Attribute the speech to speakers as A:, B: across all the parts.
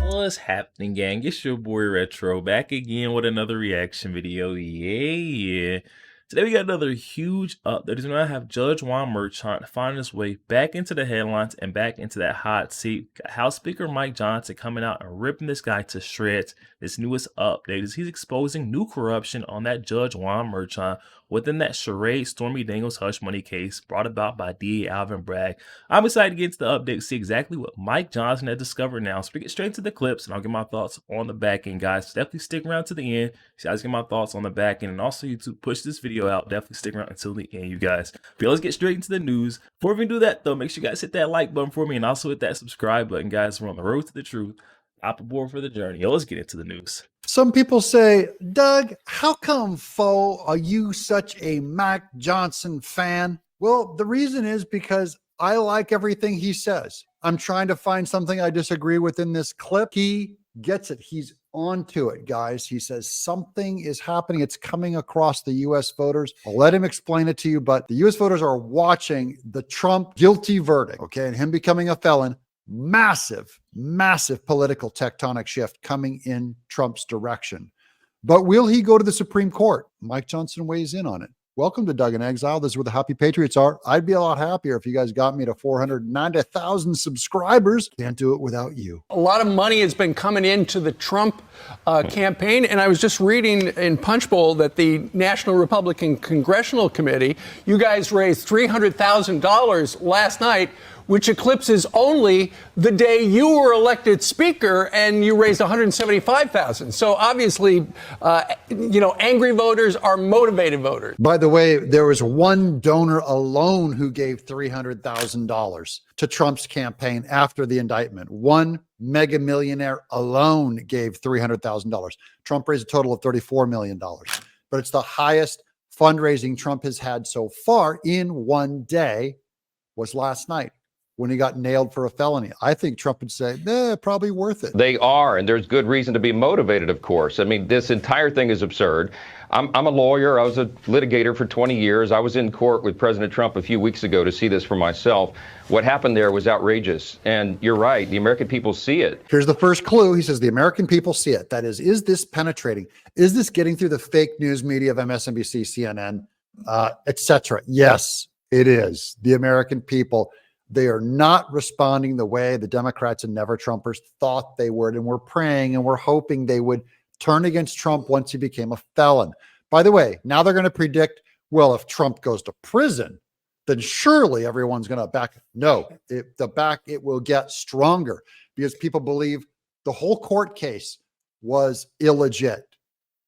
A: What's happening, gang? It's your boy Retro back again with another reaction video. Yeah. Today we got another huge update. Is going to have Judge Juan Merchan finding his way back into the headlines and back into that hot seat. Got House Speaker Mike Johnson coming out and ripping this guy to shreds. This newest update is he's exposing new corruption on that Judge Juan Merchan within that charade Stormy Daniels hush money case brought about by DA Alvin Bragg. I'm excited to get into the update to see exactly what Mike Johnson has discovered now. So we get straight to the clips and I'll get my thoughts on the back end, guys. So definitely stick around to the end. So I just get my thoughts on the back end, and also YouTube push this video out. Definitely stick around until the end, you guys. But let's get straight into the news. Before we do that though, make sure you guys hit that like button for me and also hit that subscribe button, guys. We're on the road to the truth. Hop aboard for the journey. Yo, let's get into the news.
B: Some people say, Doug, how come, are you such a Mike Johnson fan? Well, the reason is because I like everything he says. I'm trying to find something I disagree with in this clip. He gets it. He's onto it, guys. He says something is happening. It's coming across the U.S. voters. I'll let him explain it to you, but the U.S. voters are watching the Trump guilty verdict, okay, and him becoming a felon. Massive political tectonic shift coming in Trump's direction. But will he go to the Supreme Court? Mike Johnson weighs in on it. Welcome to Doug in Exile. This is where the happy patriots are. I'd be a lot happier if you guys got me to 490,000 subscribers. Can't do it without you.
C: A lot of money has been coming into the Trump campaign. And I was just reading in Punchbowl that the National Republican Congressional Committee, you guys raised $300,000 last night, which eclipses only the day you were elected speaker and you raised $175,000. So obviously, angry voters are motivated voters.
B: By the way, there was one donor alone who gave $300,000 to Trump's campaign after the indictment. One mega millionaire alone gave $300,000. Trump raised a total of $34 million. But it's the highest fundraising Trump has had so far in one day was last night, when he got nailed for a felony. I think Trump would say, probably worth it.
D: They are, and there's good reason to be motivated, of course. I mean, this entire thing is absurd. I'm a lawyer. I was a litigator for 20 years. I was in court with President Trump a few weeks ago to see this for myself. What happened there was outrageous. And you're right, the American people see it.
B: Here's the first clue. He says the American people see it. That is this penetrating? Is this getting through the fake news media of MSNBC, CNN, etc.? Yes, it is. The American people, they are not responding the way the Democrats and never Trumpers thought they would. And we're praying and we're hoping they would turn against Trump once he became a felon. By the way, now they're going to predict, well, if Trump goes to prison, then surely everyone's going to back. No, it will get stronger because people believe the whole court case was illegit.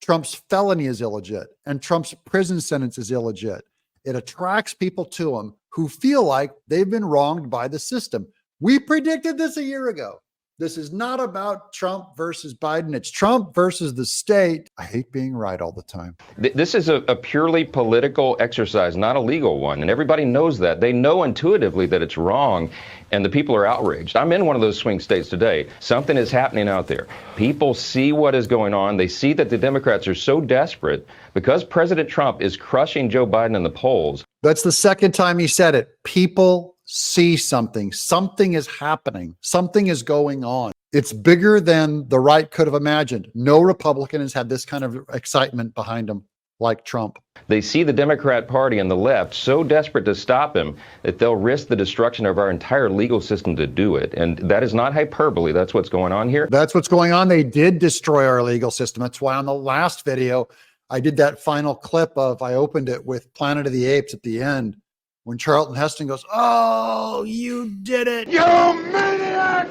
B: Trump's felony is illegit and Trump's prison sentence is illegit. It attracts people to him who feel like they've been wronged by the system. We predicted this a year ago. This is not about Trump versus Biden. It's Trump versus the state. I hate being right all the time.
D: This is a purely political exercise, not a legal one. And everybody knows that. They know intuitively that it's wrong, and the people are outraged. I'm in one of those swing states today. Something is happening out there. People see what is going on. They see that the Democrats are so desperate because President Trump is crushing Joe Biden in the polls.
B: That's the second time he said it. People see something. Something is happening. Something is going on. It's bigger than the right could have imagined. No Republican has had this kind of excitement behind him like Trump.
D: They see the Democrat Party and the left so desperate to stop him that they'll risk the destruction of our entire legal system to do it. And that is not hyperbole. That's what's going on here.
B: That's what's going on. They did destroy our legal system. That's why on the last video, I did that final clip of, I opened it with Planet of the Apes at the end, when Charlton Heston goes, "Oh, you did it. You maniac.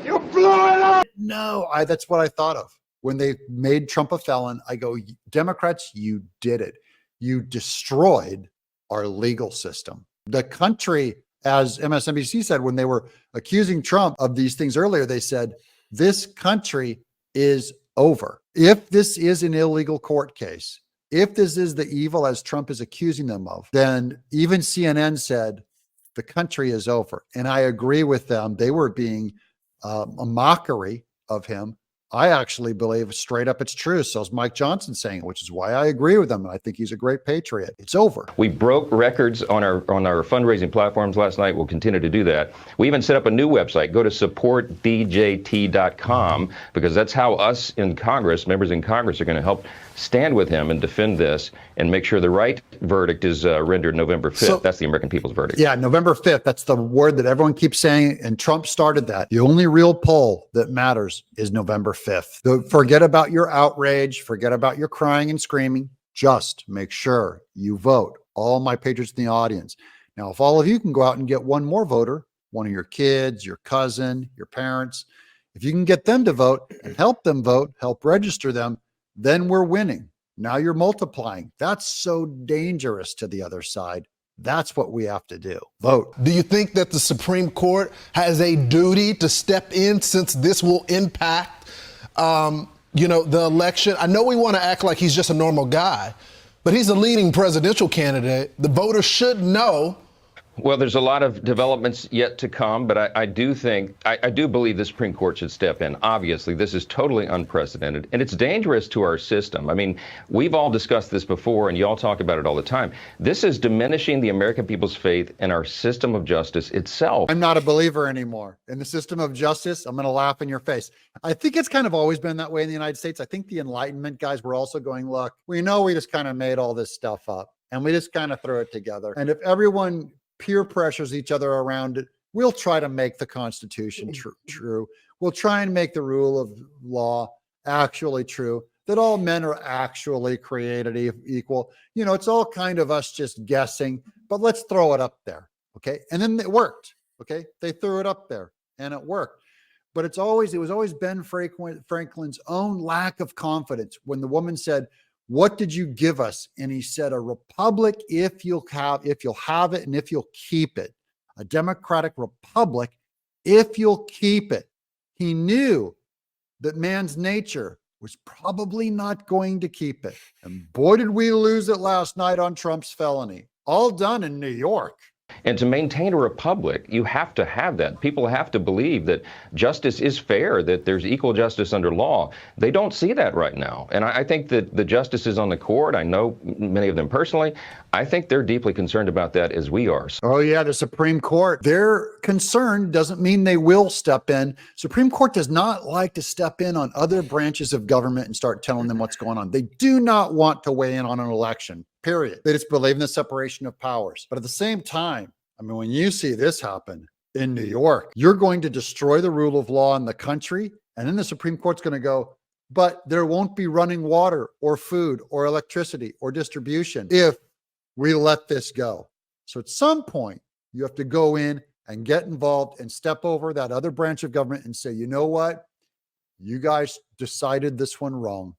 B: You blew it up." No, that's what I thought of. When they made Trump a felon, I go, Democrats, you did it. You destroyed our legal system. The country, as MSNBC said, when they were accusing Trump of these things earlier, they said, this country is over. If this is an illegal court case, if this is the evil as Trump is accusing them of, then even CNN said the country is over. And I agree with them. They were being a mockery of him. I actually believe straight up it's true. So is Mike Johnson saying it, which is why I agree with him. And I think he's a great patriot. It's over.
D: We broke records on our fundraising platforms last night. We'll continue to do that. We even set up a new website. Go to supportbjt.com, because that's how us in Congress, members in Congress, are going to help stand with him and defend this and make sure the right verdict is rendered November 5th. So, that's the American people's verdict.
B: Yeah, November 5th. That's the word that everyone keeps saying, and Trump started that. The only real poll that matters is November 5th. Forget about your outrage. Forget about your crying and screaming. Just make sure you vote. All my patriots in the audience. Now, if all of you can go out and get one more voter, one of your kids, your cousin, your parents, if you can get them to vote and help them vote, help register them, then we're winning. Now you're multiplying. That's so dangerous to the other side. That's what we have to do. Vote.
E: Do you think that the Supreme Court has a duty to step in, since this will impact, the election? I know we want to act like he's just a normal guy, but he's a leading presidential candidate. The voters should know.
D: Well, there's a lot of developments yet to come, but I do believe the Supreme Court should step in. Obviously, this is totally unprecedented, and it's dangerous to our system. I mean, we've all discussed this before, and you all talk about it all the time. This is diminishing the American people's faith in our system of justice itself.
B: I'm not a believer anymore in the system of justice. I'm going to laugh in your face. I think it's kind of always been that way in the United States. I think the Enlightenment guys were also going, look, we know we just kind of made all this stuff up, and we just kind of threw it together. And if everyone peer pressures each other around it, we'll try to make the Constitution true. We'll try and make the rule of law actually true, that all men are actually created equal. It's all kind of us just guessing, but let's throw it up there. Okay. And then it worked. Okay. They threw it up there and it worked. But it was always Ben Franklin's own lack of confidence when the woman said, "What did you give us?" And he said, "A republic if you'll have it and if you'll keep it. A democratic republic if you'll keep it." He knew that man's nature was probably not going to keep it. And boy, did we lose it last night on Trump's felony. All done in New York.
D: And to maintain a republic, you have to have that. People have to believe that justice is fair, that there's equal justice under law. They don't see that right now. And I think that the justices on the court, I know many of them personally, I think they're deeply concerned about that as we are.
B: Oh, yeah, the Supreme Court. Their concern doesn't mean they will step in. Supreme Court does not like to step in on other branches of government and start telling them what's going on. They do not want to weigh in on an election. Period. They just believe in the separation of powers. But at the same time, I mean, when you see this happen in New York, you're going to destroy the rule of law in the country. And then the Supreme Court's going to go, but there won't be running water or food or electricity or distribution if we let this go. So at some point, you have to go in and get involved and step over that other branch of government and say, you know what? You guys decided this one wrong.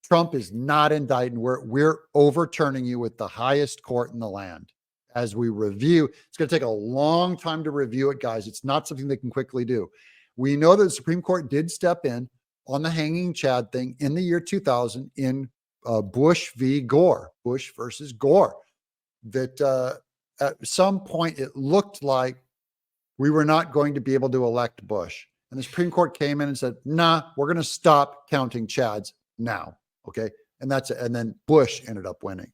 B: Trump is not indicting. We're overturning you with the highest court in the land. As we review, it's going to take a long time to review it, guys. It's not something they can quickly do. We know that the Supreme Court did step in on the hanging Chad thing in the year 2000 in Bush v. Gore, Bush versus Gore, that at some point it looked like we were not going to be able to elect Bush. And the Supreme Court came in and said, nah, we're going to stop counting Chads now. Okay. And that's it. And then Bush ended up winning.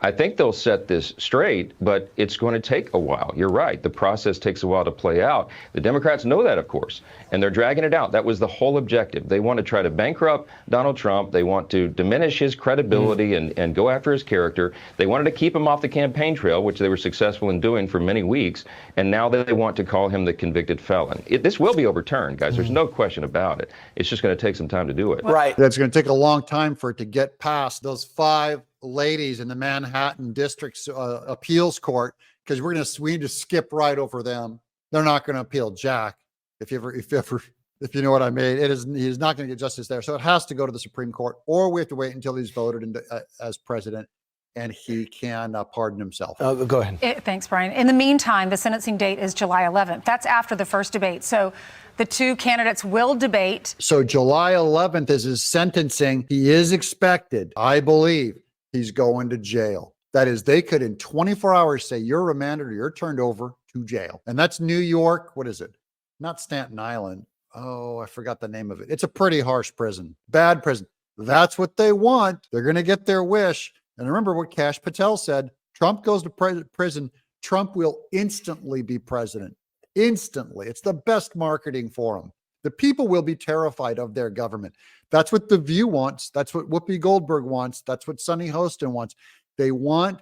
D: I think they'll set this straight, but it's going to take a while. You're right. The process takes a while to play out. The Democrats know that, of course, and they're dragging it out. That was the whole objective. They want to try to bankrupt Donald Trump. They want to diminish his credibility and go after his character. They wanted to keep him off the campaign trail, which they were successful in doing for many weeks. And now they want to call him the convicted felon. This will be overturned, guys. There's no question about it. It's just going to take some time to do it.
C: Right.
B: That's going to take a long time for it to get past those 5 ladies in the Manhattan District's appeals court, because we need to skip right over them. They're not going to appeal Jack. If you know what I mean, he's not going to get justice there. So it has to go to the Supreme Court, or we have to wait until he's voted into, as president, and he can pardon himself.
E: Go ahead.
F: Thanks, Brian. In the meantime, the sentencing date is July 11th. That's after the first debate. So the two candidates will debate.
B: So July 11th is his sentencing. He is expected, I believe, he's going to jail. That is, they could in 24 hours say you're remanded or you're turned over to jail. And that's New York. What is it? Not Staten Island. Oh, I forgot the name of it. It's a pretty harsh prison, bad prison. That's what they want. They're going to get their wish. And remember what Kash Patel said, Trump goes to prison, Trump will instantly be president. Instantly. It's the best marketing for him. The people will be terrified of their government. That's what The View wants. That's what Whoopi Goldberg wants. That's what Sonny Hostin wants. They want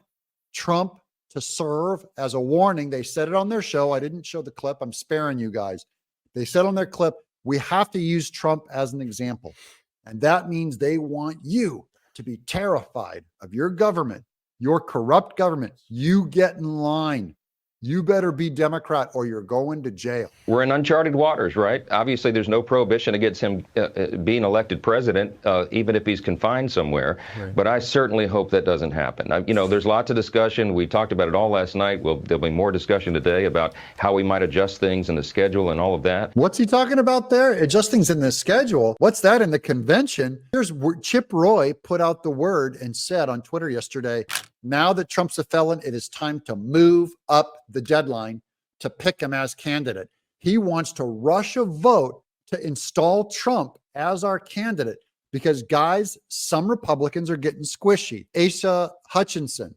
B: Trump to serve as a warning. They said it on their show. I didn't show the clip. I'm sparing you guys. They said on their clip, we have to use Trump as an example. And that means they want you to be terrified of your government, your corrupt government. You get in line. You better be Democrat or you're going to jail.
D: We're in uncharted waters, right? Obviously, there's no prohibition against him being elected president, even if he's confined somewhere. Right. But I certainly hope that doesn't happen. There's lots of discussion. We talked about it all last night. There'll be more discussion today about how we might adjust things in the schedule and all of that.
B: What's he talking about there? Adjust things in the schedule. What's that in the convention? Here's Chip Roy put out the word and said on Twitter yesterday, now that Trump's a felon, it is time to move up the deadline to pick him as candidate. He wants to rush a vote to install Trump as our candidate because, guys, some Republicans are getting squishy. Asa Hutchinson,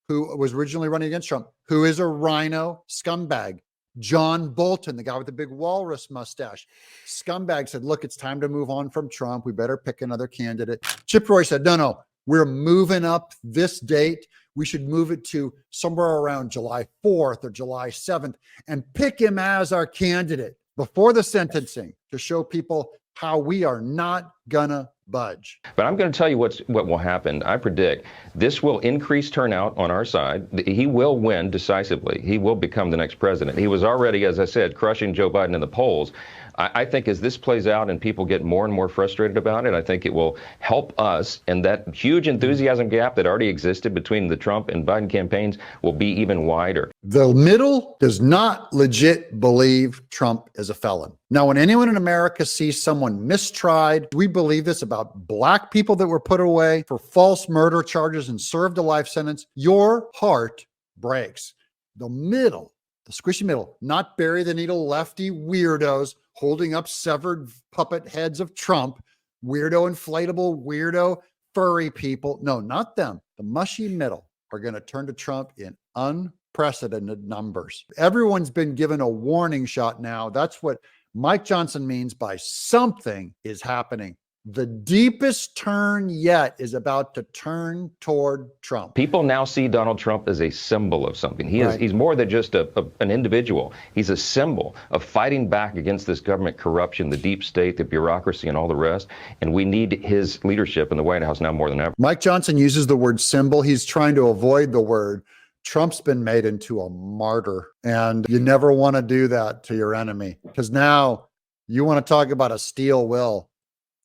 B: who was originally running against Trump, who is a rhino scumbag. John Bolton, the guy with the big walrus mustache, scumbag, said, look, it's time to move on from Trump. We better pick another candidate. Chip Roy said, no, we're moving up this date. We should move it to somewhere around July 4th or July 7th and pick him as our candidate before the sentencing to show people how we are not gonna budge.
D: But I'm going to tell you what will happen. I predict this will increase turnout on our side. He will win decisively. He will become the next president. He was already, as I said, crushing Joe Biden in the polls. I think as this plays out and people get more and more frustrated about it, I think it will help us, and that huge enthusiasm gap that already existed between the Trump and Biden campaigns will be even wider.
B: The middle does not legit believe Trump is a felon. Now, when anyone in America sees someone mistried, we believe this about black people that were put away for false murder charges and served a life sentence, your heart breaks. The middle, the squishy middle, not bury the needle lefty weirdos holding up severed puppet heads of Trump, weirdo inflatable, weirdo furry people. No, not them. The mushy middle are going to turn to Trump in unprecedented numbers. Everyone's been given a warning shot now. That's what Mike Johnson means by something is happening. The deepest turn yet is about to turn toward Trump.
D: People now see Donald Trump as a symbol of something. He's more than just an individual. He's a symbol of fighting back against this government corruption, the deep state, the bureaucracy, and all the rest. And we need his leadership in the White House now more than ever.
B: Mike Johnson uses the word symbol. He's trying to avoid the word. Trump's been made into a martyr, and you never want to do that to your enemy because now you want to talk about a steel will.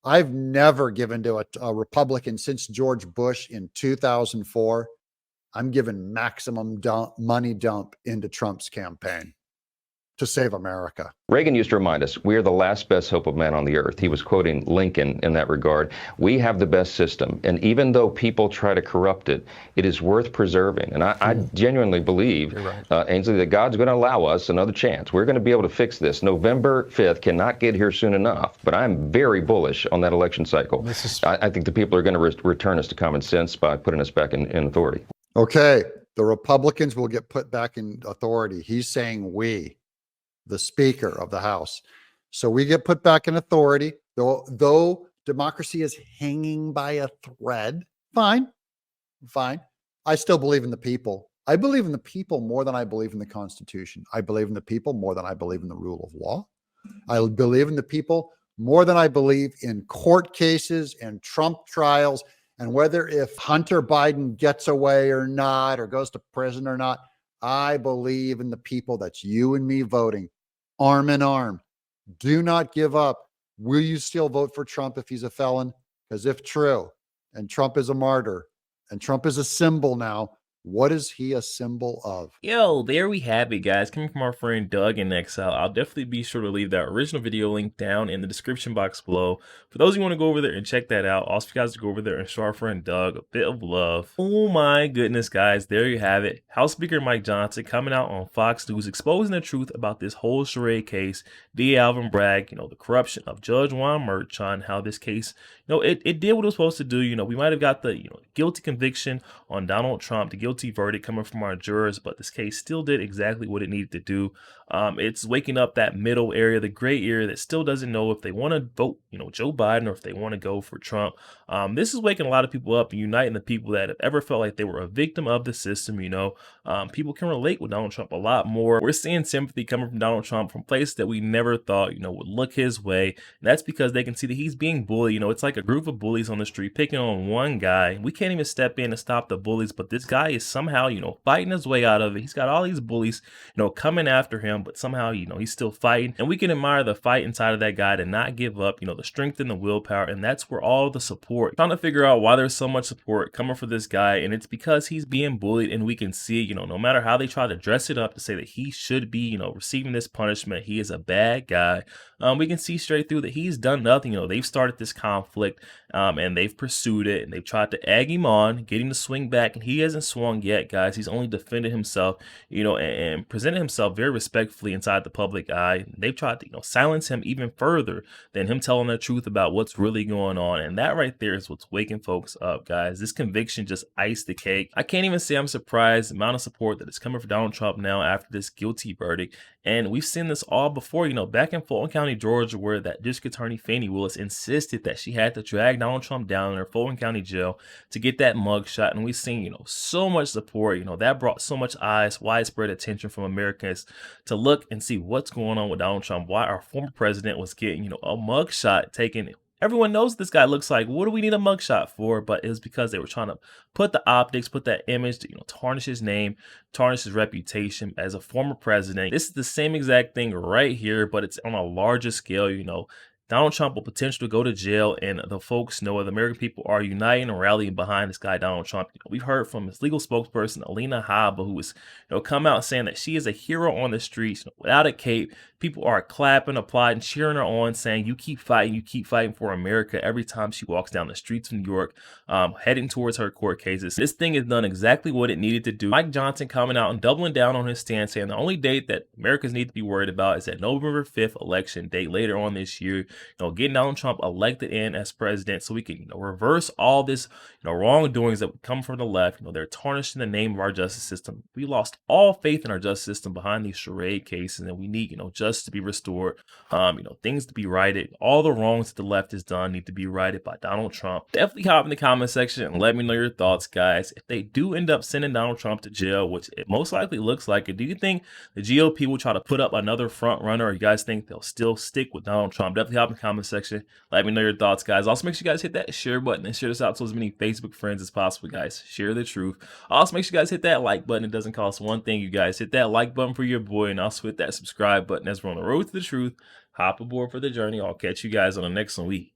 B: I've never given to a Republican since George Bush in 2004. I'm giving maximum money dump into Trump's campaign to save America.
D: Reagan used to remind us, we are the last best hope of man on the earth. He was quoting Lincoln in that regard. We have the best system. And even though people try to corrupt it, it is worth preserving. And I genuinely believe, Ainsley, that God's going to allow us another chance. We're going to be able to fix this. November 5th cannot get here soon enough. But I'm very bullish on that election cycle. I think the people are going to return us to common sense by putting us back in authority.
B: Okay, the Republicans will get put back in authority. He's saying we, the Speaker of the House. So we get put back in authority, though democracy is hanging by a thread. Fine. I still believe in the people. I believe in the people more than I believe in the Constitution. I believe in the people more than I believe in the rule of law. I believe in the people more than I believe in court cases and Trump trials and whether if Hunter Biden gets away or not or goes to prison or not. I believe in the people. That's you and me voting arm in arm. Do not give up. Will you still vote for Trump if he's a felon? Because if true, and Trump is a martyr, and Trump is a symbol now What is he a symbol of?
A: Yo, there we have it, guys. Coming from our friend Doug in Exile. I'll definitely be sure to leave that original video link down in the description box below. For those who want to go over there and check that out, also for you guys to go over there and show our friend Doug a bit of love. Oh my goodness, guys. There you have it. House Speaker Mike Johnson coming out on Fox News, exposing the truth about this whole charade case. Alvin, Bragg, the corruption of Judge Juan Merchan, how this case, it did what it was supposed to do. We might have got the, guilty conviction on Donald Trump, the guilty verdict coming from our jurors, but this case still did exactly what it needed to do. It's waking up that middle area, the gray area that still doesn't know if they want to vote, Joe Biden, or if they want to go for Trump. This is waking a lot of people up and uniting the people that have ever felt like they were a victim of the system. People can relate with Donald Trump a lot more. We're seeing sympathy coming from Donald Trump from places that we never thought, would look his way. And that's because they can see that he's being bullied. It's like a group of bullies on the street picking on one guy. We can't even step in and stop the bullies, but this guy is somehow, fighting his way out of it. He's got all these bullies, coming after him, but somehow, he's still fighting. And we can admire the fight inside of that guy to not give up, the strength and the willpower. And that's where all the support, trying to figure out why there's so much support coming for this guy. And it's because he's being bullied, and we can see, no matter how they try to dress it up to say that he should be, receiving this punishment, he is a bad guy. We can see straight through that he's done nothing. They've started this conflict, and they've pursued it, and they've tried to egg him on, get him to swing back, and he hasn't swung yet, guys. He's only defended himself, and presented himself very respectfully inside the public eye. They've tried to, silence him even further than him telling the truth about what's really going on, and that right there is what's waking folks up, guys. This conviction just iced the cake. I can't even say I'm surprised the amount of support that is coming for Donald Trump now after this guilty verdict, and we've seen this all before, back in Fulton County, Georgia, where that district attorney Fani Willis insisted that she had to drag Donald Trump down in her Fulton County jail to get that mugshot. And we've seen, so much support, that brought so much eyes, widespread attention from Americans to look and see what's going on with Donald Trump, why our former president was getting, a mugshot taken. Everyone knows what this guy looks like. What do we need a mugshot for? But it was because they were trying to put the optics, put that image to, tarnish his name, tarnish his reputation as a former president. This is the same exact thing right here, but it's on a larger scale. Donald Trump will potentially go to jail, and the folks know, the American people are uniting and rallying behind this guy, Donald Trump. We've heard from his legal spokesperson, Alina Habba, who has, come out saying that she is a hero on the streets, without a cape. People are clapping, applauding, cheering her on, saying, you keep fighting for America every time she walks down the streets of New York, heading towards her court cases. This thing has done exactly what it needed to do. Mike Johnson coming out and doubling down on his stance, saying the only date that Americans need to be worried about is that November 5th election date later on this year. Getting Donald Trump elected in as president so we can, reverse all this, wrongdoings that come from the left. They're tarnishing the name of our justice system. We lost all faith in our justice system behind these charade cases, and we need, justice to be restored, things to be righted. All the wrongs that the left has done need to be righted by Donald Trump. Definitely hop in the comment section and let me know your thoughts, guys. If they do end up sending Donald Trump to jail, which it most likely looks like it, do you think the GOP will try to put up another front runner, or you guys think they'll still stick with Donald Trump? Definitely hop in the comment section. Let me know your thoughts, guys. Also, make sure you guys hit that share button and share this out to as many Facebook friends as possible, guys. Share the truth. Also, make sure you guys hit that like button. It doesn't cost one thing, you guys. Hit that like button for your boy, and also hit that subscribe button as we're on the road to the truth. Hop aboard for the journey. I'll catch you guys on the next one.